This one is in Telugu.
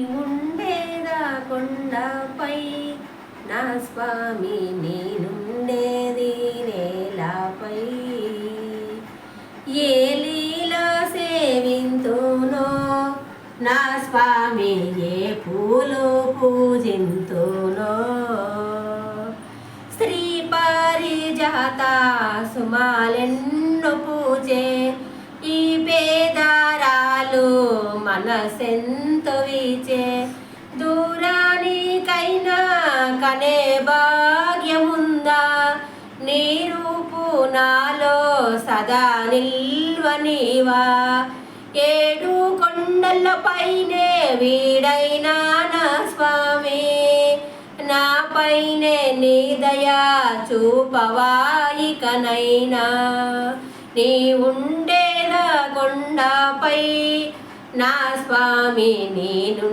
ఉండేదా కొండపై నా స్వామి, నేనుండేది నేలపై. ఏ లీలా సేవింతునో నా స్వామి, ఏ పూలు పూజింతునో. శ్రీ పారిజాత సుమాలెన్నో పూజే ఈ పేదరాలు మనసెంతో వీచే. దూరానికైనా కనే భాగ్యముందా, నీ రూపు నాలో సదా నిల్వనివా. ఏడు కొండల పైనే వీడైనా నా స్వామి, నా పైనే నీ దయా చూపవాయికనైనా. నీ ఉండేదా కొండపై నా స్వామి, నేను